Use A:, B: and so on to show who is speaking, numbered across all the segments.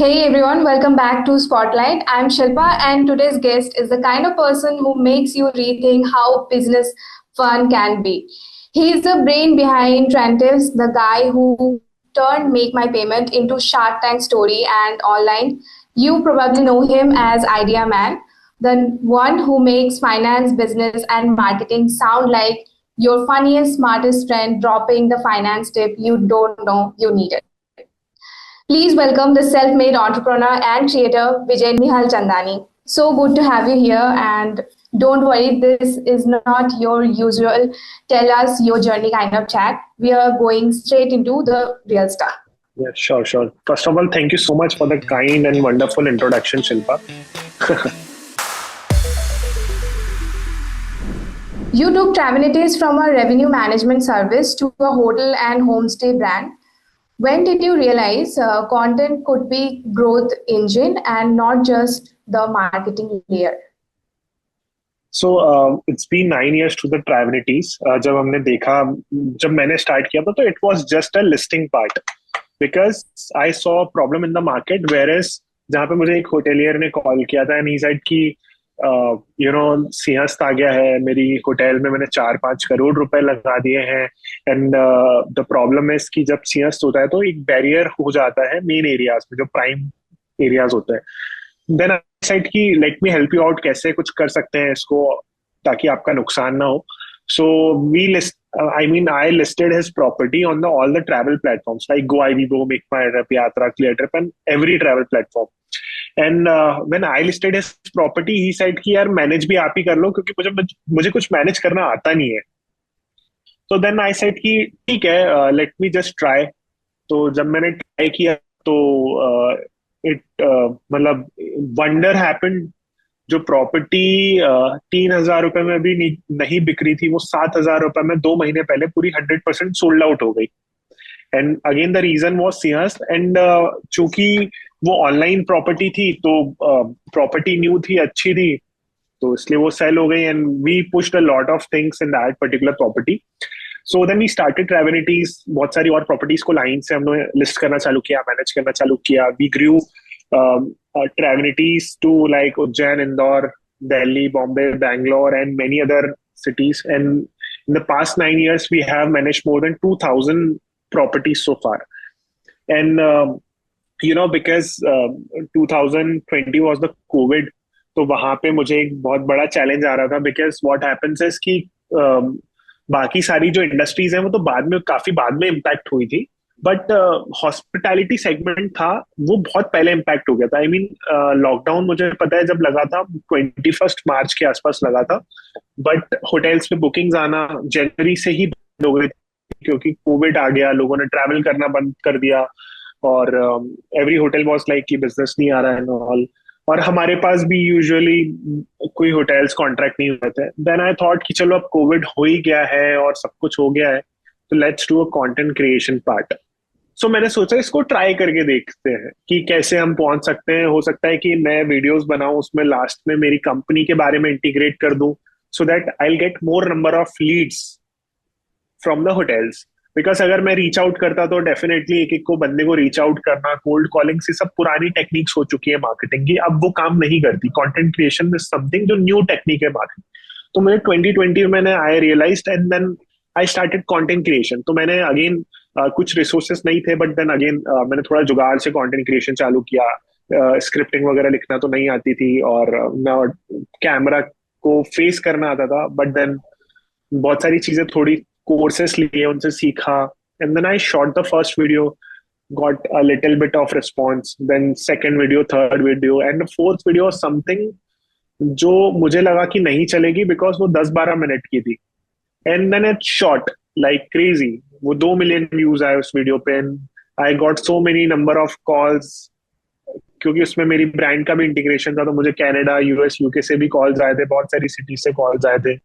A: Hey everyone, welcome back to Spotlight. I'm Shilpa, and today's guest is the kind of person who makes you rethink how business fun can be. He's the brain behind Trentivs, the guy who turned Make My Payment into Shark Tank story and online. You probably know him as Idea Man, the one who makes finance, business, and marketing sound like your funniest, smartest friend dropping the finance tip you don't know you needed. Please welcome the self-made entrepreneur and creator Vijay Nihal Chandani. So good to have you here, and don't worry, this is not your usual tell us your journey kind of chat. We are going straight into the real stuff.
B: Yeah, sure, sure. First of all, thank you so much for the kind and wonderful introduction, Shilpa.
A: You took Travanities from a revenue management service to a hotel and homestay brand. When did you realize content could be growth engine and not just the marketing layer?
B: So it's been 9 years to the Travanities. जब हमने देखा, जब मैंने start किया था, तो it was just a listing part because I saw a problem in the market. Whereas जहाँ पे मुझे एक होटेलियर ने कॉल किया था and he said कि सिंहस्थ आ गया है, मेरी होटल में मैंने 4-5 करोड़ रुपए लगा दिए हैं एंड द प्रॉब्लम है कि जब सिंहस्थ होता है तो एक बैरियर हो जाता है मेन एरियाज में जो प्राइम एरियाज होते हैं. देन आई सेड कि let me help you out, कैसे कुछ कर सकते हैं इसको ताकि आपका नुकसान ना हो. So we list I listed his property on all the travel platforms like GoIbibo, Make My Trip, Yatra, ClearTrip, and every travel platform. And when I listed his property, he said कि यार manage भी आप ही कर लो क्योंकि मुझे मुझे कुछ manage करना आता नहीं है. तो देन आई सेड कि ठीक है, लेट मी जस्ट ट्राई. तो जब मैंने ट्राई किया तो इट मतलब वंडर हैपेंड. जो प्रॉपर्टी 3,000 रुपए में भी नहीं बिक रही थी, वो 7,000 रुपए में 2 महीने पहले पूरी 100% सोल्ड आउट हो गई. And again the reason was Simhastha. And चूंकि वो ऑनलाइन प्रॉपर्टी थी तो प्रॉपर्टी न्यू थी, अच्छी थी, तो इसलिए वो सेल हो गई. And we pushed a lot of things in that particular property. So then we started Travenities. बहुत सारी और प्रॉपर्टीज को लाइन से हमने लिस्ट करना चालू किया, मैनेज करना चालू किया. We grew Travanities to like Ujjain, Indore, Delhi, Bombay, Bangalore, and many other cities. And in the past 9 years, we have managed more than 2,000 properties so far. And because 2020 was the COVID, तो वहां पे मुझे एक बहुत बड़ा challenge आ रहा था. Because what happens is कि बाकी सारी जो इंडस्ट्रीज हैं वो तो काफी बाद में इम्पैक्ट हुई थी, बट हॉस्पिटैलिटी सेगमेंट था वो बहुत पहले इम्पैक्ट हो गया था. लॉकडाउन मुझे पता है जब लगा था 21 मार्च के आसपास लगा था, बट होटल्स पे बुकिंग्स आना जनवरी से ही बंद हो गई क्योंकि कोविड आ गया, लोगों ने ट्रैवल करना बंद कर दिया और एवरी होटल वाज लाइक कि बिजनेस नहीं आ रहा है ऑल. और हमारे पास भी यूजुअली कोई होटल्स कॉन्ट्रैक्ट नहीं हुए थे. देन आई थॉट कि चलो अब कोविड हो ही गया है और सब कुछ हो गया है, तो let's do a content creation part. So मैंने सोचा इसको ट्राई करके देखते हैं कि कैसे हम पहुंच सकते हैं. हो सकता है कि मैं वीडियोस बनाऊं, उसमें लास्ट में मेरी कंपनी के बारे में इंटीग्रेट कर दूं so that I will get more number of leads from the hotels. Because अगर मैं रीच आउट करता तो डेफिनेटली एक एक को बंदे को रीच आउट करना, कोल्ड कॉलिंग से सब पुरानी टेक्निक्स हो चुकी है मार्केटिंग की, अब वो काम नहीं करती. कंटेंट क्रिएशन इज समथिंग जो न्यू टेक्निक है मार्केटिंग. तो मुझे 2020 में मैंने I realised and then I started content creation. तो मैंने अगेन कुछ रिसोर्सेस नहीं थे, बट देन अगेन मैंने थोड़ा जुगाड़ से कंटेंट क्रिएशन चालू किया. स्क्रिप्टिंग वगैरह लिखना तो नहीं आती थी और कैमरा को फेस करना आता था, बट देन बहुत सारी चीजें थोड़ी कोर्सेस लिए, उनसे सीखा. And then I shot the first video, got a little bit of response. Then second video, third video and fourth video something जो मुझे लगा कि नहीं चलेगी बिकॉज वो 10-12 मिनट की थी. And then it shot like crazy. वो 2 मिलियन व्यूज आए उस वीडियो पे. I got so many number of calls क्योंकि उसमें मेरी ब्रांड का भी इंटीग्रेशन था, तो मुझे कनाडा, यूएस, यूके से भी कॉल्स आए थे, बहुत सारी सिटी से कॉल्स आए थे.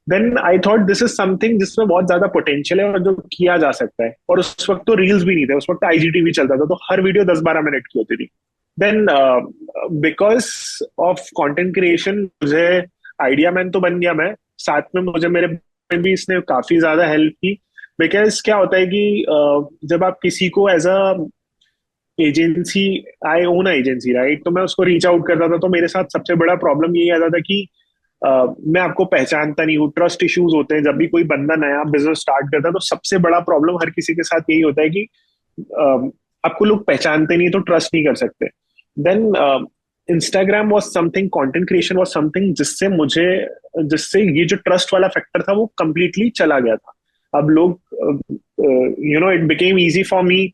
B: Then I thought this is something जिसमें बहुत ज्यादा पोटेंशियल है और जो किया जा सकता है. और उस वक्त तो रील्स भी नहीं थे, उस वक्त आईजीटीवी चलता था, तो हर वीडियो 10-12 मिनट की होती थी. Then because of content creation मुझे आइडिया मैन तो बन गया मैं, साथ में मुझे मेरे भी इसने काफी ज्यादा हेल्प की. बिकॉज क्या होता है कि जब आप किसी को as a agency, I own agency right, तो मैं उसको रीच आउट करता था, तो मेरे साथ सबसे बड़ा प्रॉब्लम यही आता था कि मैं आपको पहचानता नहीं हूँ, ट्रस्ट इश्यूज होते हैं। जब भी कोई बंदा नया बिजनेस स्टार्ट करता है तो सबसे बड़ा प्रॉब्लम हर किसी के साथ यही होता है कि अ, आपको लोग पहचानते नहीं तो ट्रस्ट नहीं कर सकते। Then Instagram was something, content creation was something जिससे ये जो ट्रस्ट वाला फैक्टर था वो कंप्लीटली चला गया था। अब लोग, it became easy for me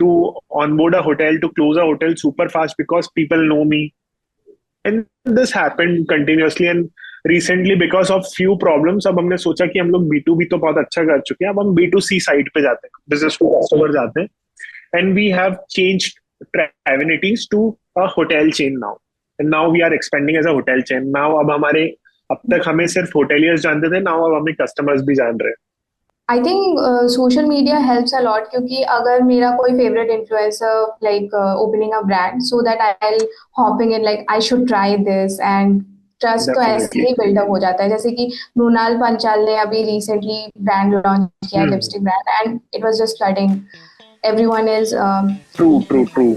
B: to onboard a hotel, to close a hotel super fast because people know me. And this happened continuously. And recently, because of few problems, अब हमने सोचा कि हम लोग B2B तो बहुत अच्छा कर चुके हैं, अब हम B2C साइड पे जाते हैं, बिजनेस टू कस्टमर जाते हैं। And we have changed Travinities to a hotel chain now. And now we are expanding as a hotel chain. Now अब तक हमें सिर्फ होटेलियर्स जानते थे, now अब हमें कस्टमर्स भी जान रहे हैं।
A: I think social media helps a lot, क्योंकि अगर मेरा कोई favourite influencer like opening a brand, so that I will hopping in like I should try this, and trust तो ऐसे
B: डेफिनेटली।
A: ही बिल्डअप हो जाता है। जैसे कि मृणाल पंचाल ने अभी रिसेंटली ब्रांड लॉन्च किया,
B: hmm.
A: Lipstick brand, and it was just flooding, everyone is
B: true true true.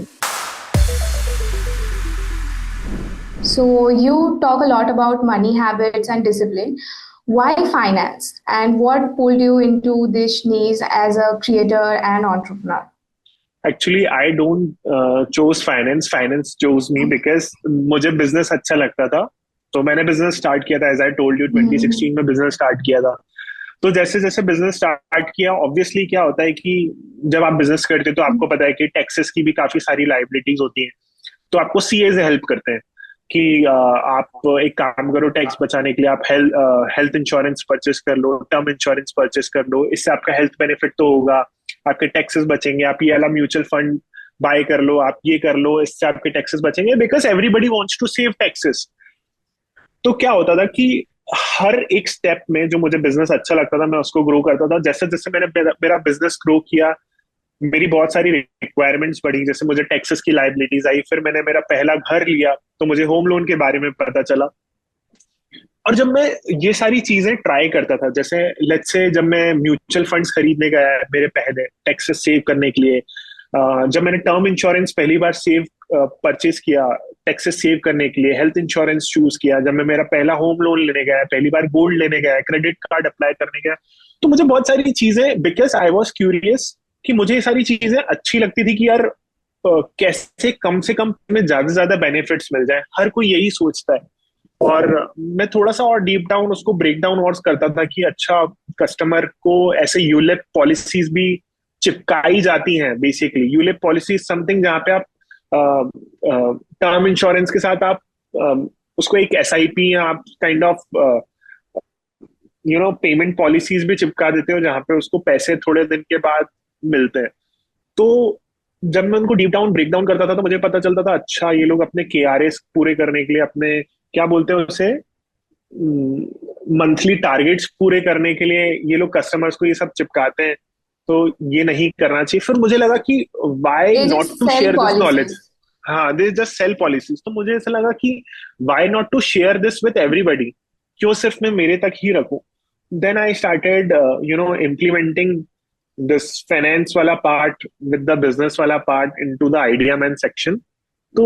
A: so you talk a lot about money habits and discipline. Why finance, and what pulled you into this niche as a creator and entrepreneur?
B: Actually I don't choose finance, finance choose me because मुझे business अच्छा लगता था। तो मैंने business start किया था, as I told you
A: Mhm.
B: 2016 में business start किया था। तो जैसे जैसे बिजनेस स्टार्ट किया, ऑब्वियसली क्या होता है कि जब आप बिजनेस करते हो तो आपको पता है कि टैक्सेस की भी काफी सारी लाइबिलिटीज होती हैं। तो आपको सीए से हेल्प करते हैं कि आप एक काम करो, टैक्स बचाने के लिए आप हेल्थ इंश्योरेंस परचेस कर लो, टर्म इंश्योरेंस परचेस कर लो, इससे आपका हेल्थ बेनिफिट तो होगा, आपके टैक्सेस बचेंगे। आप ये वाला म्यूचुअल फंड बाय कर लो, आप ये कर लो, इससे आपके टैक्सेस बचेंगे, because everybody wants to save taxes. तो क्या होता था कि हर एक स्टेप में जो मुझे बिजनेस अच्छा लगता था मैं उसको ग्रो करता था। जैसे जैसे मैंने मेरा बिजनेस ग्रो किया, मेरी बहुत सारी रिक्वायरमेंट्स बढ़ी, जैसे मुझे टैक्सेस की लाइबिलिटीज आई, फिर मैंने मेरा पहला घर लिया तो मुझे होम लोन के बारे में पता चला। और जब मैं ये सारी चीजें ट्राई करता था, जैसे लेट्स से जब मैं म्यूचुअल फंड्स खरीदने गया मेरे पहले टैक्सेस सेव करने के लिए, जब मैंने टर्म इंश्योरेंस पहली बार सेव परचेज किया टैक्सेस सेव करने के लिए, हेल्थ इंश्योरेंस चूज किया, जब मैं मेरा पहला होम लोन लेने गया, पहली बार गोल्ड लेने गया, क्रेडिट कार्ड अप्लाई करने गया, तो मुझे बहुत सारी चीजें, बिकॉज आई वॉज क्यूरियस कि मुझे ये सारी चीजें अच्छी लगती थी कि यार कैसे कम से कम में ज्यादा से ज्यादा बेनिफिट्स मिल जाए, हर कोई यही सोचता है। और मैं थोड़ा सा और डीप डाउन उसको ब्रेक डाउन और करता था कि अच्छा, कस्टमर को ऐसे यूलिप पॉलिसीज भी चिपकाई जाती हैं। बेसिकली यूलिप पॉलिसी समथिंग जहाँ पे आप टर्म इंश्योरेंस के साथ आप उसको एक एसआईपी या आप काइंड ऑफ पेमेंट पॉलिसीज भी चिपका देते हो, जहाँ पे उसको पैसे थोड़े दिन के बाद मिलते हैं। तो जब मैं उनको डीप डाउन ब्रेक डाउन करता था तो मुझे पता चलता था अच्छा, ये लोग अपने केआरएस पूरे करने के लिए, अपने क्या बोलते हैं उसे, मंथली टारगेट्स पूरे करने के लिए ये लोग कस्टमर्स को ये सब चिपकाते हैं। तो ये नहीं करना चाहिए। फिर मुझे लगा कि why
A: They
B: not
A: just
B: to
A: sell
B: share this knowledge.
A: policies.
B: हाँ, दे जस्ट सेल पॉलिसीज। तो मुझे ऐसा लगा कि why not to share this with everybody, क्यों सिर्फ मैं मेरे तक ही रखूं। Then I started implementing this finance वाला पार्ट विद द बिजनेस वाला part into the idea man section. तो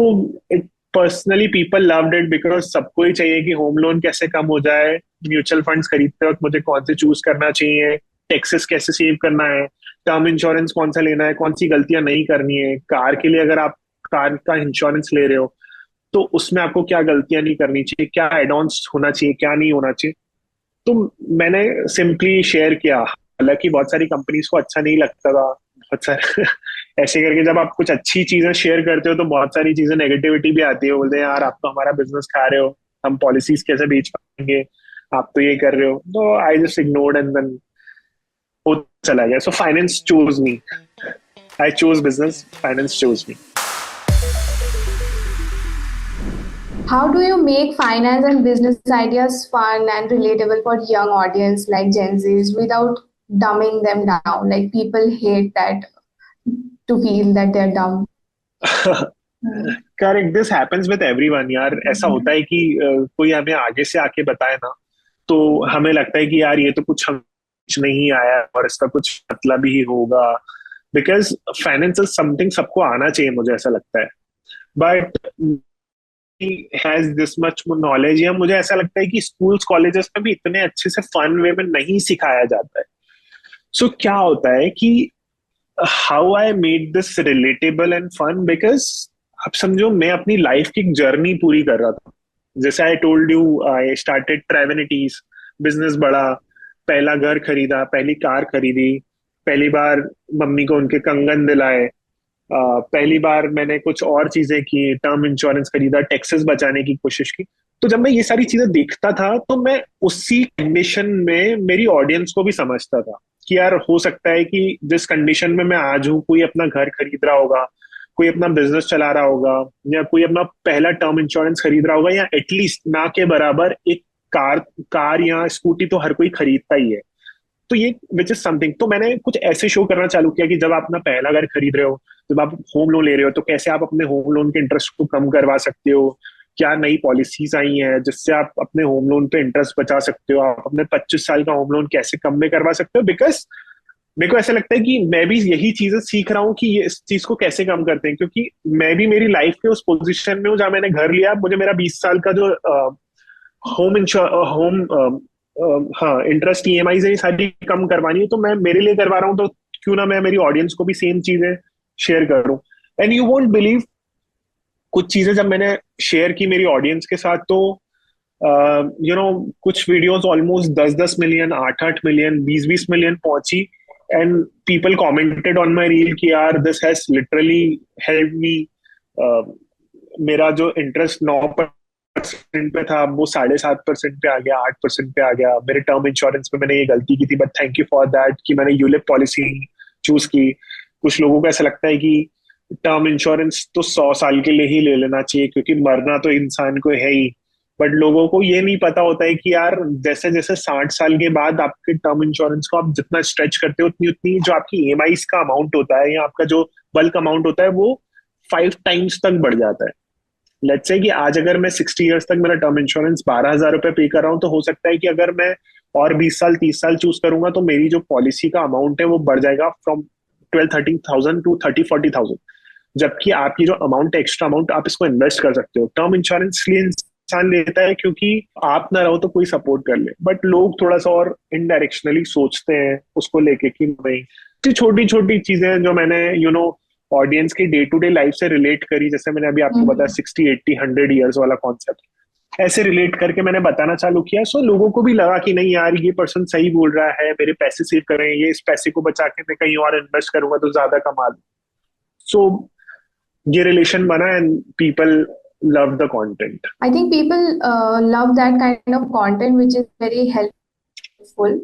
B: it personally people loved it because सबको ही चाहिए कि होम लोन कैसे कम हो जाए, म्यूचुअल फंड्स खरीदते वक्त मुझे कौन से चूज करना चाहिए, टैक्सेस कैसे सेव करना है, टर्म इंश्योरेंस कौन सा लेना है, कौन सी गलतियां नहीं करनी है, कार के लिए अगर आप कार का इंश्योरेंस ले रहे हो तो उसमें आपको क्या गलतियां नहीं करनी चाहिए, क्या एड ऑन्स होना चाहिए, क्या नहीं होना चाहिए। तो मैंने सिंपली शेयर किया। हालांकि बहुत सारी कंपनीज को अच्छा नहीं लगता था, बहुत सारे ऐसे करके जब आप कुछ अच्छी चीजें शेयर करते हो तो बहुत सारी चीजें नेगेटिविटी भी आती है, बोलते हैं यार आप तो हमारा बिजनेस खा रहे हो, हम पॉलिसीज कैसे बेच पाएंगे, आप तो ये कर रहे हो। तो I just ignored and then वो चला गया। So finance choose me, I choose business, finance choose me.
A: How do you make finance and business ideas fun and relatable for young audience like Gen Zs without dumbing them down? Like people hate that, to feel that they're dumb. Mm.
B: Correct, this happens with everyone यार। ऐसा होता है कि कोई हमें आगे से आके बताए ना तो हमें लगता है कि यार ये तो कुछ हम कुछ नहीं आया और इसका कुछ मतलब ही होगा। बिकॉज फाइनेंस इज समथिंग सबको आना चाहिए, मुझे ऐसा लगता है. But has this much knowledge, या मुझे ऐसा लगता है कि स्कूल्स कॉलेजेस में भी इतने अच्छे से फन वे में नहीं सिखाया जाता है. सो क्या होता है कि how I made this relatable and fun, because आप समझो मैं अपनी लाइफ की जर्नी पूरी कर रहा था. जैसे I told you, I started Travenities, business बढ़ा, पहला घर खरीदा, पहली कार खरीदी, पहली बार मम्मी को उनके कंगन दिलाए, पहली बार मैंने कुछ और चीजें की, टर्म इंश्योरेंस खरीदा, टैक्सेस बचाने की कोशिश की. तो जब मैं ये सारी चीजें देखता था तो मैं उसी कंडीशन में मेरी ऑडियंस को भी समझता था कि यार हो सकता है कि जिस कंडीशन में मैं आज हूँ, कोई अपना घर खरीद रहा होगा, कोई अपना बिजनेस चला रहा होगा, या कोई अपना पहला टर्म इंश्योरेंस खरीद रहा होगा, या एटलीस्ट ना के बराबर एक कार कार या स्कूटी तो हर कोई खरीदता ही है. तो ये विच इज समथिंग. तो मैंने कुछ ऐसे शो करना चालू किया कि जब आप अपना पहला घर खरीद रहे हो, जब आप होम लोन ले रहे हो, तो कैसे आप अपने होम लोन के इंटरेस्ट को कम करवा सकते हो, क्या नई पॉलिसीज आई हैं जिससे आप अपने होम लोन पे इंटरेस्ट बचा सकते हो, आप अपने 25 साल का होम लोन कैसे कम में करवा सकते हो. बिकॉज मेरे को ऐसा लगता है कि मैं भी यही चीजें सीख रहा हूँ कि ये इस चीज को कैसे कम करते हैं, क्योंकि मैं भी मेरी लाइफ के उस पोजीशन में हूँ जहां मैंने घर लिया. मुझे मेरा 20 साल का जो होम होम हाँ इंटरेस्ट ईएमआई से सारी कम करवानी है, तो मैं मेरे लिए करवा रहा हूँ, तो क्यों ना मैं मेरी ऑडियंस को भी सेम चीजें शेयर करूं. एंड यू वोंट बिलीव, कुछ चीजें जब मैंने शेयर की मेरी ऑडियंस के साथ, तो कुछ videos almost 10-10 million, 8-8 million, 20-20 million पहुंची. And people commented on my reel कि यार this has literally help me. मेरा जो इंटरेस्ट 9% पे था वो 7.5% पे आ गया, 8% पे आ गया. मेरे टर्म इंश्योरेंस में मैंने ये गलती की थी, but thank you for that कि मैंने यूलिप पॉलिसी चूज की. कुछ लोगों को ऐसा लगता है कि टर्म इंश्योरेंस तो 100 साल के लिए ही ले लेना चाहिए क्योंकि मरना तो इंसान को है ही. बट लोगों को ये नहीं पता होता है कि यार जैसे जैसे 60 साल के बाद आपके टर्म इंश्योरेंस को आप जितना स्ट्रेच करते हो, उतनी उतनी जो आपकी ईएमआई का अमाउंट होता है या आपका जो बल्क अमाउंट होता है वो 5 टाइम्स तक बढ़ जाता है. लेट्स से कि आज अगर मैं 60 ईयर्स तक मेरा टर्म इंश्योरेंस 12,000 रुपए पे कर रहा हूँ, तो हो सकता है कि अगर मैं और 20 साल 30 साल चूज करूंगा तो मेरी जो पॉलिसी का अमाउंट है वो बढ़ जाएगा फ्रॉम 12-13 थाउजेंड टू 30-40 थाउजेंड. जबकि आपकी जो अमाउंट है, एक्स्ट्रा अमाउंट, आप इसको इन्वेस्ट कर सकते हो. टर्म इंश्योरेंस लिए इंसान लेता है क्योंकि आप ना रहो तो कोई सपोर्ट कर ले, बट लोग थोड़ा सा और इनडायरेक्शनली सोचते हैं उसको लेके कि नहीं. छोटी छोटी चीजें जो मैंने ऑडियंस की डे टू डे लाइफ से रिलेट करी, जैसे मैंने अभी आपको बताया 60-80-100 ईयर्स वाला कॉन्सेप्ट, ऐसे रिलेट करके मैंने बताना चालू किया. सो लोगों को भी लगा कि नहीं यार ये पर्सन सही बोल रहा है, मेरे पैसे सेव करें, ये इस पैसे को बचा के मैं कहीं और इन्वेस्ट करूंगा तो ज्यादा कमा लूं. सो ये रिलेशन बना and people love the content.
A: I think people love that kind of content which is very helpful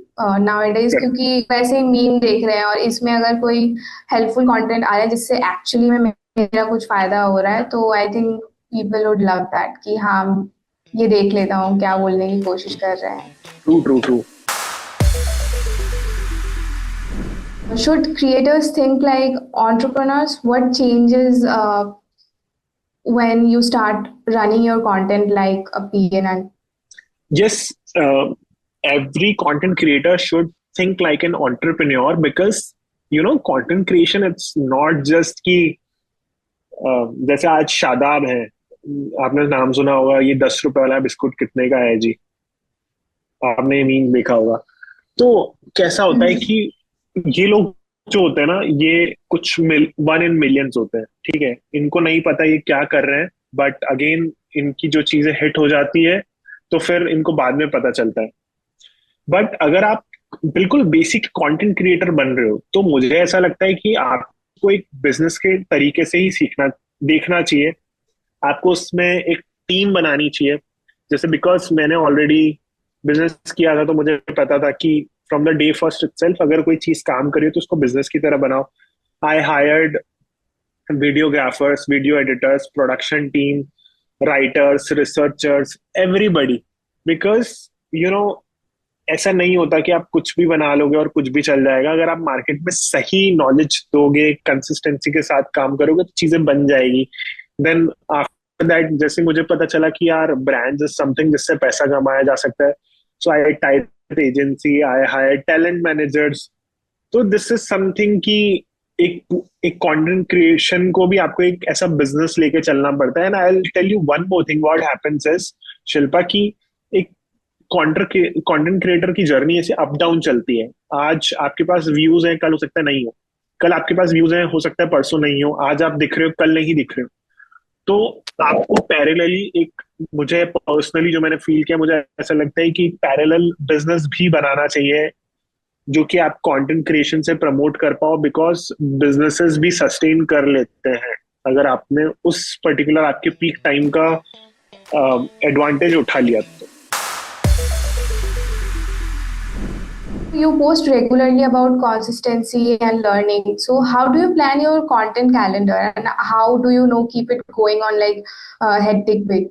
A: nowadays, क्योंकि वैसे ही मीम देख रहे हैं और इसमें अगर कोई हेल्पफुल कंटेंट आ रहा है जिससे एक्चुअली में मेरा कुछ फायदा हो रहा है, तो I think people would love that कि हाँ ये देख लेता हूँ क्या बोलने की कोशिश कर रहे हैं.
B: True true true.
A: Should creators think like entrepreneurs? What changes when you start running your content like a PNN?
B: Yes, every content creator should think like an entrepreneur because content creation, it's not just कि जैसे आज शादाब है, आपने नाम सुना होगा, ये 10 रुपए वाला बिस्कुट कितने का है जी, आपने मीम देखा होगा. तो कैसा होता है कि ये लोग जो होते हैं ना, ये कुछ 1 in millions होते हैं, ठीक है. इनको नहीं पता ये क्या कर रहे हैं, बट अगेन इनकी जो चीजें हिट हो जाती है तो फिर इनको बाद में पता चलता है. बट अगर आप बिल्कुल बेसिक कंटेंट क्रिएटर बन रहे हो तो मुझे ऐसा लगता है कि आपको एक बिजनेस के तरीके से ही सीखना देखना चाहिए. आपको उसमें एक टीम बनानी चाहिए. जैसे बिकॉज मैंने ऑलरेडी बिजनेस किया था तो मुझे पता था कि from the day first itself अगर कोई चीज काम करी तो उसको बिजनेस की तरह बनाओ. I hired videographers, video editors, production team, writers, researchers, everybody. Because ऐसा नहीं होता कि आप कुछ भी बना लोगे और कुछ भी चल जाएगा. अगर आप मार्केट में सही नॉलेज दोगे, कंसिस्टेंसी के साथ काम करोगे तो चीजें बन जाएगी. देन आफ्टर दैट जैसे मुझे पता चला कि यार ब्रांड्स इज समथिंग जिससे पैसा कमाया जा सकता है, so I type agency, I hire talent managers. तो दिस इज समथिंग कि एक एक कंटेंट क्रिएशन को भी आपको एक ऐसा बिजनेस लेके चलना पड़ता है। And I will tell you one more thing what happens is, Shilpa, की एक कंटेंट क्रिएटर की जर्नी ऐसे अप डाउन चलती है। आज आपके पास व्यूज है, कल हो सकता है नहीं हो। कल आपके पास व्यूज है, हो सकता है परसों नहीं हो। आज आप दिख रहे हो, कल नहीं दिख रहे हो। तो आपको पैरेलली एक, मुझे पर्सनली जो मैंने फील किया, मुझे ऐसा लगता है कि पैरेलल बिजनेस भी बनाना चाहिए जो कि आप कंटेंट क्रिएशन से प्रमोट कर पाओ, बिकॉज बिजनेसेस भी सस्टेन कर लेते हैं अगर आपने उस पर्टिकुलर आपके पीक टाइम का एडवांटेज उठा लिया तो।
A: You post regularly about consistency and learning. So, how do you plan your content calendar, and how do you know keep it going on like hectic way?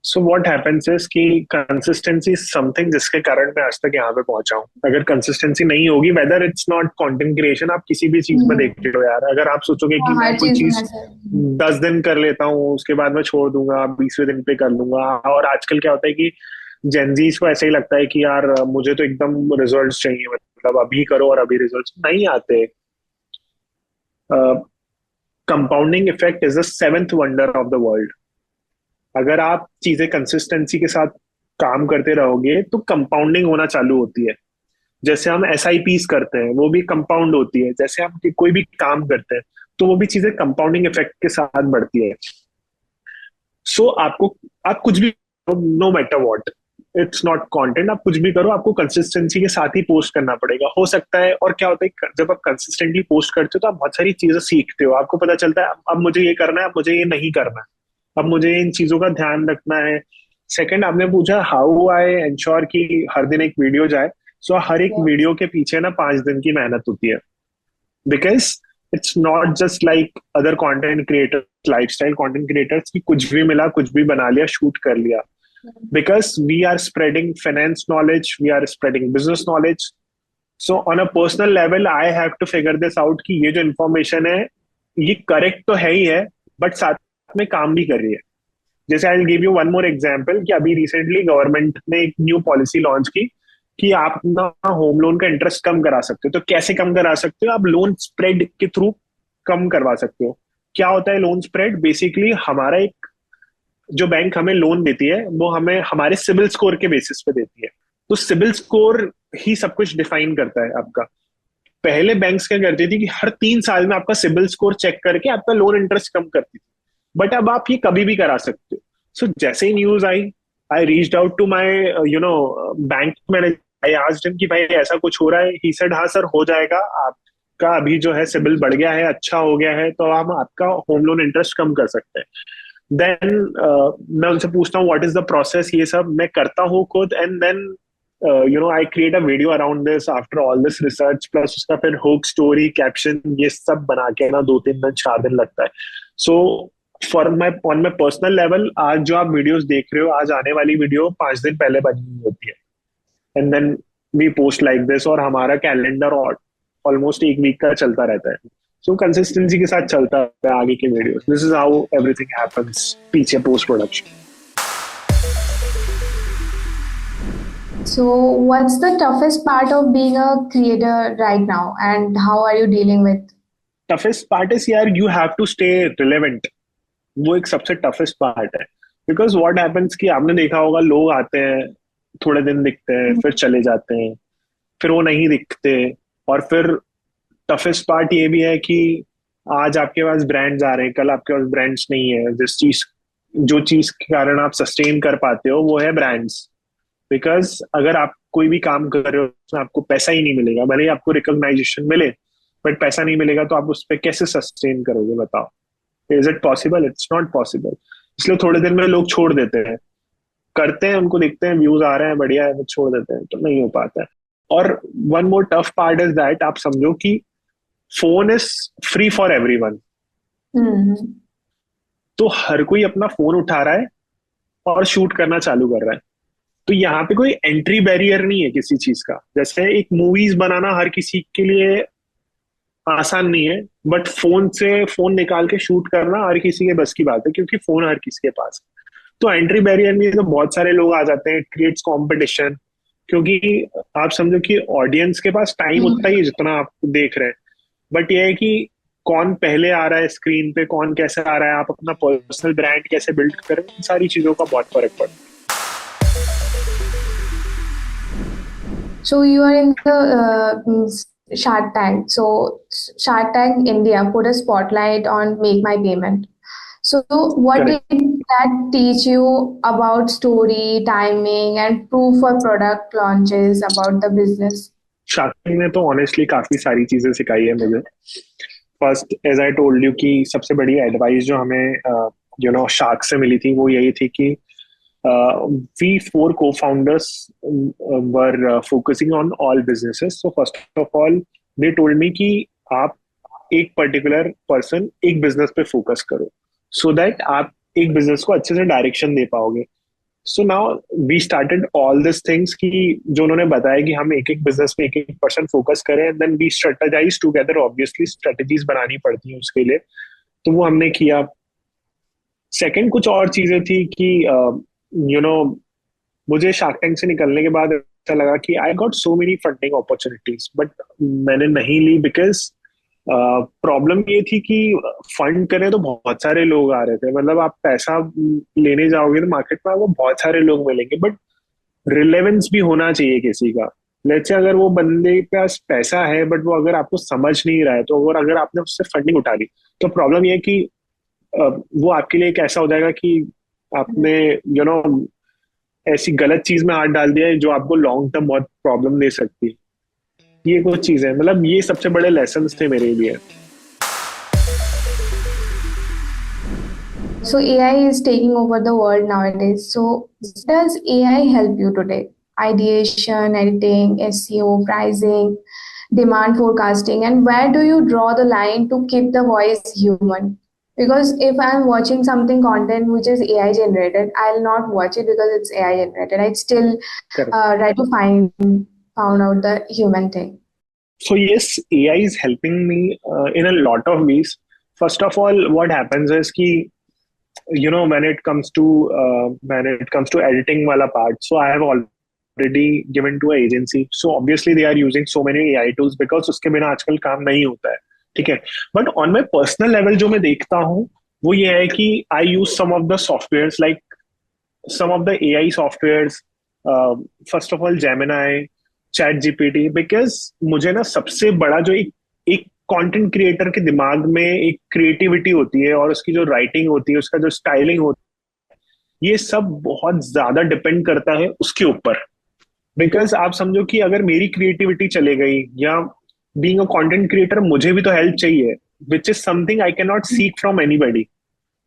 B: So what happens is कि consistency something जिसके कारण मैं आज तक यहाँ पे पहुंचा हूँ। अगर कंसिस्टेंसी नहीं होगी, whether it's not content creation, आप किसी भी चीज में देखते हो यार, अगर आप सोचोगे कि मैं
A: हर
B: कोई
A: चीज में
B: चीज
A: ऐसा है।
B: 10 दिन कर लेता हूँ, उसके बाद मैं छोड़ दूंगा, 20वें दिन पे कर लूंगा। और आजकल क्या होता है कि जेनजीज को ऐसा ही लगता है कि यार मुझे तो एकदम रिजल्ट्स चाहिए, मतलब अभी करो और अभी रिजल्ट्स नहीं आते। Compounding effect is the seventh wonder of the world. अगर आप चीजें कंसिस्टेंसी के साथ काम करते रहोगे तो कंपाउंडिंग होना चालू होती है। जैसे हम SIPs करते हैं, वो भी कंपाउंड होती है। जैसे हम कोई भी काम करते हैं तो वो भी चीजें कंपाउंडिंग इफेक्ट के साथ बढ़ती है। सो आपको, आप कुछ भी, no matter what, it's not content, आप कुछ भी करो, आपको कंसिस्टेंसी के साथ ही पोस्ट करना पड़ेगा। हो सकता है, और क्या होता है जब आप कंसिस्टेंटली पोस्ट करते हो तो आप बहुत सारी चीजें सीखते हो। आपको पता चलता है अब मुझे ये करना है, अब मुझे ये नहीं करना है, अब मुझे इन चीजों का ध्यान रखना है। सेकंड, आपने पूछा हाउ आई एंश्योर कि हर दिन एक वीडियो जाए। सो हर एक वीडियो के पीछे ना 5 दिन की मेहनत होती है, because it's not just like other content creators, lifestyle content creators की कुछ भी मिला कुछ भी बना लिया, शूट कर लिया। Because we are spreading finance knowledge, we are spreading business knowledge. So on a personal level I have to figure this out कि ये जो इन्फॉर्मेशन है ये करेक्ट तो है ही है, बट साथ में काम भी कर रही है। जैसे I will give you one more example कि अभी रिसेंटली गवर्नमेंट ने एक न्यू पॉलिसी लॉन्च की कि आप ना होम लोन का इंटरेस्ट कम करा सकते हो। तो कैसे कम करा सकते हो? आप लोन स्प्रेड के थ्रू कम करवा सकते हो। क्या होता है लोन स्प्रेड? बेसिकली हमारा एक, जो बैंक हमें लोन देती है वो हमें हमारे सिबिल स्कोर के बेसिस पे देती है। तो सिबिल स्कोर ही सब कुछ डिफाइन करता है आपका। पहले बैंक्स क्या करती थी कि हर 3 साल में आपका सिबिल स्कोर चेक करके आपका लोन इंटरेस्ट कम करती थी, बट अब आप ये कभी भी करा सकते हो। सो जैसे ही news I reached out to my bank manager. I asked him कि भाई ऐसा कुछ हो रहा है। ही सेड हाँ सर, हो जाएगा, आपका अभी जो है सिबिल बढ़ गया है, अच्छा हो गया है, तो हम आपका होम लोन इंटरेस्ट कम कर सकते हैं। देन मैं उनसे पूछता हूँ व्हाट इज द प्रोसेस। ये सब मैं करता हूँ खुद, and then I create a video around this after all this research, plus उसका फिर हुक, स्टोरी, कैप्शन, ये सब बना के ना 2-3 दिन 4 दिन लगता है। So for my, on my personal level, आज जो आप वीडियोस देख रहे हो, आज आने वाली वीडियो 5 दिन पहले बनी हुई होती है, and then we post like this. और हमारा कैलेंडर ऑलमोस्ट 1 वीक का चलता रहता है। सो कंसिस्टेंसी के साथ चलता है आगे के videos. This is how everything happens पीछे post production.
A: So, what's the toughest part of being a creator right now, and how are you dealing with?
B: Toughest part is यार, you have to stay relevant. वो एक सबसे toughest part है। Because what happens कि आपने देखा होगा, लोग आते हैं, थोड़े दिन दिखते हैं, फिर चले जाते हैं, फिर वो नहीं दिखते। और फिर टफेस्ट पार्ट ये भी है कि आज आपके पास ब्रांड्स आ रहे हैं, कल आपके पास ब्रांड्स नहीं है। जो चीज के कारण आप सस्टेन कर पाते हो वो है ब्रांड्स। बिकॉज अगर आप कोई भी काम कर रहे हो उसमें आपको पैसा ही नहीं मिलेगा, भले ही आपको रिकॉग्नाइजेशन मिले, बट पैसा नहीं मिलेगा तो आप उस पर कैसे सस्टेन करोगे बताओ? Is it possible? It's not possible. इसलिए थोड़े दिन में लोग छोड़ देते हैं, करते हैं, उनको देखते हैं व्यूज आ रहे हैं, बढ़िया है, वो छोड़ देते हैं, तो नहीं हो पाता है। और one more tough part is that, आप समझो कि phone is free for everyone. तो हर कोई अपना फोन उठा रहा है और शूट करना चालू कर रहा है। तो यहाँ पे कोई एंट्री बैरियर नहीं है किसी चीज का। जैसे एक मूवीज बनाना हर किसी के लिए आसान नहीं है, बट फोन से फोन निकाल के शूट करना हर किसी के बस की बात है, क्योंकि फोन हर किसी के पास है। तो एंट्री बैरियर नहीं है, तो बहुत सारे लोग आ जाते हैं, क्रिएट्स कंपटीशन। क्योंकि आप समझो कि ऑडियंस के पास टाइम उतना ही है जितना आप देख रहे हैं। बट ये है कि कौन पहले आ रहा है स्क्रीन पे, कौन कैसे आ रहा है, आप अपना पर्सनल ब्रांड कैसे बिल्ड करें, इन सारी चीजों का बहुत फर्क पड़ता है।
A: So you are in the Shark Tank. So Shark Tank India put a spotlight on Make My Payment. So what did
B: correct.
A: that teach you about story, timing, and proof for product launches about the business?
B: Shark ने तो honestly काफी सारी चीजें सिखाई है मुझे। First, as I told you, कि सबसे बड़ी एडवाइस जो हमें शार्क से मिली थी वो यही थी कि we four co-founders were focusing on all businesses. So first of all, they told me कि आप एक पर्टिकुलर पर्सन एक बिजनेस पे फोकस करो, सो दैट आप एक बिजनेस को अच्छे से डायरेक्शन दे पाओगे। So now we started all this things कि जो उन्होंने बताया कि हम एक एक बिजनेस पे एक एक पर्सन फोकस करें, then we strategize together. Obviously strategies बनानी पड़ती है उसके लिए, तो वो हमने किया। सेकंड, कुछ और चीजें थी कि यू नो मुझे शार्क टैंक से निकलने के बाद ऐसा लगा कि आई got so many funding opportunities, but मैंने नहीं ली बिकॉज प्रॉब्लम ये थी कि फंड करें तो बहुत सारे लोग आ रहे थे। मतलब आप पैसा लेने जाओगे तो मार्केट में आपको बहुत सारे लोग मिलेंगे, बट रिलेवेंस भी होना चाहिए किसी का। लेट्स से अगर वो बंदे के पास पैसा है बट वो अगर आपको समझ नहीं रहा है, तो अगर आपने उससे फंडिंग उठा ली, तो प्रॉब्लम ये है कि वो आपके लिए एक ऐसा हो जाएगा कि आपने यू नो ऐसी गलत चीज में हाथ डाल दिया है जो आपको लॉन्ग टर्म बहुत प्रॉब्लम दे सकती है। ये कुछ चीजें, मतलब ये सबसे बड़े लेसन थे मेरे लिए।
A: So AI is taking over the world nowadays. So does AI help you today? Ideation, editing, SEO, pricing, demand forecasting, and where do you draw the line to keep the voice human? Because if I'm watching something content which is AI generated, I'll not watch it because it's AI generated. I'd still
B: correct.
A: try to found out the human thing.
B: So yes, AI is helping me in a lot of ways. First of all, what happens is कि when it comes to editing wala part, so I have already given to an agency. So obviously they are using so many AI tools because उसके बिना आजकल काम नहीं होता है, ठीक है। But on my personal level जो मैं देखता हूँ वो ये है कि I use some of the software, like some of the AI softwares, first of all Gemini, Chat GPT, because मुझे ना सबसे बड़ा जो एक एक कंटेंट क्रिएटर के दिमाग में एक क्रिएटिविटी होती है और उसकी जो राइटिंग होती है, उसका जो स्टाइलिंग होती है, ये सब बहुत ज्यादा डिपेंड करता है उसके ऊपर। बिकॉज आप समझो कि अगर मेरी क्रिएटिविटी चले गई, या बीइंग अ कंटेंट क्रिएटर मुझे भी तो हेल्प चाहिए, which is something I can not seek from anybody.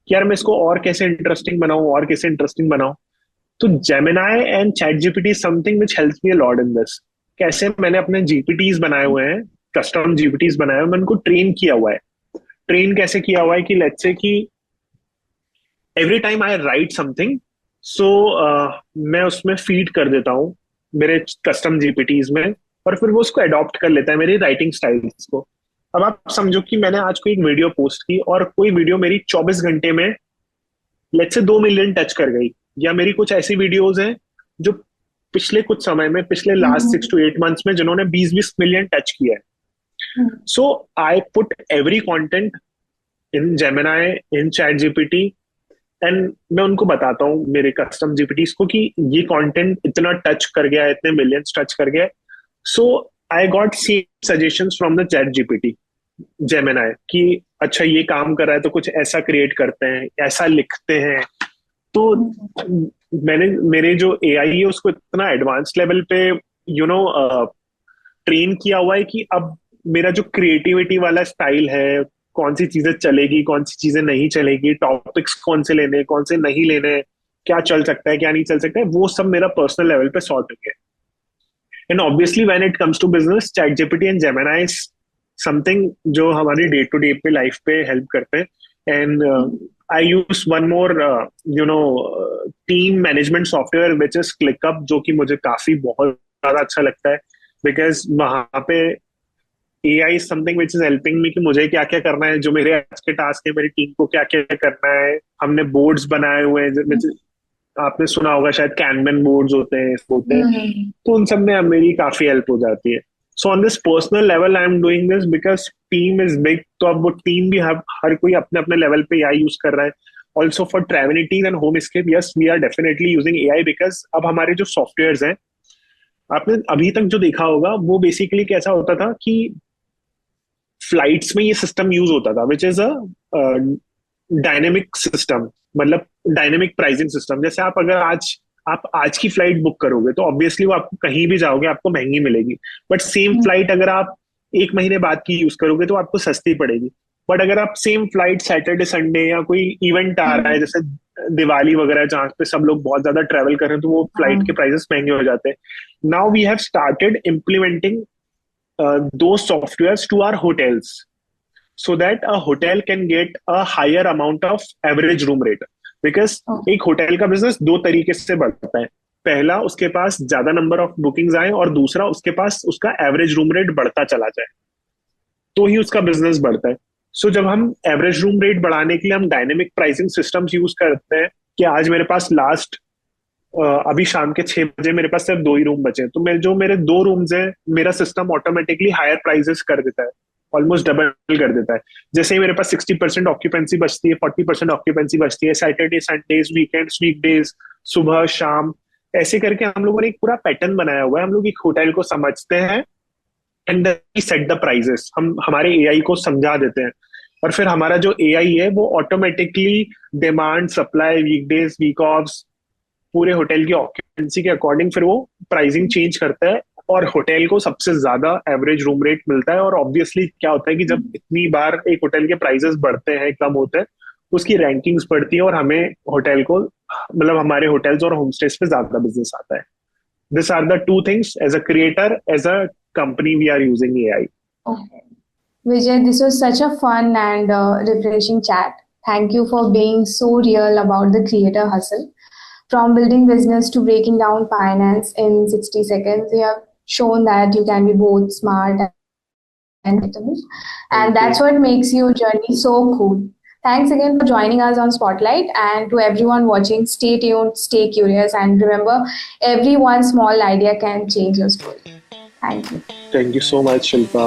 B: यार मैं इसको और कैसे इंटरेस्टिंग बनाऊं, और कैसे इंटरेस्टिंग बनाऊं। तो Gemini and chat GPT something which helps me a lot in this. कैसे मैंने अपने जीपीटीज बनाए हुए हैं, कस्टम जीपीटीज बनाए हुए हैं, मैंने उनको ट्रेन किया हुआ है। ट्रेन कैसे किया हुआ है कि लेट्स से कि every time I write something, so मैं उसमें फीड कर देता हूँ मेरे कस्टम जीपीटीज में, और फिर वो उसको अडॉप्ट कर लेता है मेरी राइटिंग स्टाइल्स को। अब आप समझो कि मैंने आज कोई एक वीडियो पोस्ट की और कोई वीडियो मेरी 24 घंटे में लेट्स से 2 मिलियन टच कर गई, या मेरी कुछ ऐसी वीडियोस हैं जो पिछले कुछ समय में, पिछले लास्ट 6 to 8 मंथ्स में, जिन्होंने 20-20 मिलियन टच किया है। So I put every content in Gemini, in Chat GPT, and मैं उनको बताता हूँ मेरे कस्टम जीपीटीज को कि ये कंटेंट इतना टच कर गया है, इतने मिलियंस टच कर गया है। So I got see suggestions from the Chat GPT, Gemini, कि अच्छा ये काम कर रहा है तो कुछ ऐसा क्रिएट करते हैं, ऐसा लिखते हैं। तो मैंने मेरे जो एआई है उसको इतना एडवांस लेवल पे ट्रेन किया हुआ है कि अब मेरा जो क्रिएटिविटी वाला स्टाइल है, कौन सी चीजें चलेगी, कौन सी चीजें नहीं चलेगी, टॉपिक्स कौन से लेने, कौन से नहीं लेने, क्या चल सकता है क्या नहीं चल सकता है, वो सब मेरा पर्सनल लेवल पे सॉर्ट हो गया। And obviously when it comes to business, chat GPT and Gemini is something जो हमारी डे टू डे पे लाइफ पे हेल्प करते हैं। And I use one more team management software which is ClickUp, जो कि मुझे काफी बहुत ज्यादा अच्छा लगता है, बिकॉज वहां पे AI is something which is helping me कि मुझे क्या क्या करना है, जो मेरे आज के टास्क है, मेरी टीम को क्या क्या करना है। हमने बोर्ड्स बनाए हुए हैं, आपने सुना होगा शायद, कैनमैन बोर्ड्स होते हैं, तो उन सब में अब मेरी काफी हेल्प हो जाती है। So on this personal level I am doing this because team is big, तो अब वो टीम भी हर कोई अपने अपने लेवल पे AI यूज कर रहा है. Also for Travelities and Homescape, yes we are definitely using AI because अब हमारे जो सॉफ्टवेयर हैं, आपने अभी तक जो देखा होगा वो बेसिकली कैसा होता था कि फ्लाइट्स में ये सिस्टम यूज होता था which is a dynamic system, मतलब डायनेमिक प्राइसिंग सिस्टम. जैसे आप आज की फ्लाइट बुक करोगे तो ऑब्वियसली वो आपको कहीं भी जाओगे आपको महंगी मिलेगी, बट सेम फ्लाइट अगर आप एक महीने बाद की यूज करोगे तो आपको सस्ती पड़ेगी. बट अगर आप सेम फ्लाइट सैटरडे संडे या कोई इवेंट आ रहा है जैसे दिवाली वगैरह जहाँ पे सब लोग बहुत ज्यादा ट्रेवल कर रहे हैं तो वो फ्लाइट के प्राइसेस महंगे हो जाते हैं. Now we have started implementing those softwares to our hotels so that a hotel can get a higher amount of average room rate. Because एक होटल का बिजनेस दो तरीके से बढ़ता है. पहला, उसके पास ज्यादा नंबर ऑफ बुकिंग्स आए, और दूसरा उसके पास उसका एवरेज रूम रेट बढ़ता चला जाए, तो ही उसका बिजनेस बढ़ता है. सो जब हम एवरेज रूम रेट बढ़ाने के लिए हम डायनेमिक प्राइसिंग सिस्टम्स यूज करते हैं कि आज मेरे पास अभी शाम के 6 बजे मेरे पास सिर्फ 2 ही रूम बचे, तो मेरे 2 रूम्स हैं, मेरा सिस्टम ऑटोमेटिकली हायर प्राइसेस कर देता है, ऑलमोस्ट डबल कर देता है. जैसे ही मेरे पास 60% ऑक्यूपेंसी बचती है, 40% ऑक्यूपेंसी बचती है, सैटरडे संडेज वीकेंड्स वीकडेज, सुबह शाम, ऐसे करके हम लोगों ने एक पूरा पैटर्न बनाया हुआ है. हम लोग एक होटल को समझते हैं एंड सेट द प्राइजेस, हम हमारे AI को समझा देते हैं, और फिर हमारा जो AI है वो automatically demand supply weekdays week offs पूरे होटल की ऑक्यूपेंसी के अकॉर्डिंग फिर वो प्राइसिंग चेंज करता है, और होटल को सबसे ज्यादा एवरेज रूम रेट मिलता है. और ऑब्वियसली क्या होता है कि जब इतनी बार एक होटल के प्राइसेस बढ़ते हैं कम होते हैं, उसकी रैंकिंग्स बढ़ती है और हमें होटल को मतलब हमारे होटल्स और होम स्टेज पे ज्यादा बिजनेस आता है. This are the two things as a creator, as a company we are using AI.
A: Okay. Vijay, this was such a fun and refreshing chat. Thank you for being so real about the creator hustle. From building business to breaking down finance in 60 seconds, you have shown that you can be both smart and relatable. And that's what makes your journey so cool. Thanks again for joining us on Spotlight. And to everyone watching, stay tuned, stay curious, and remember, every one small idea can change your story. Thank you.
B: Thank you so much, Shilpa.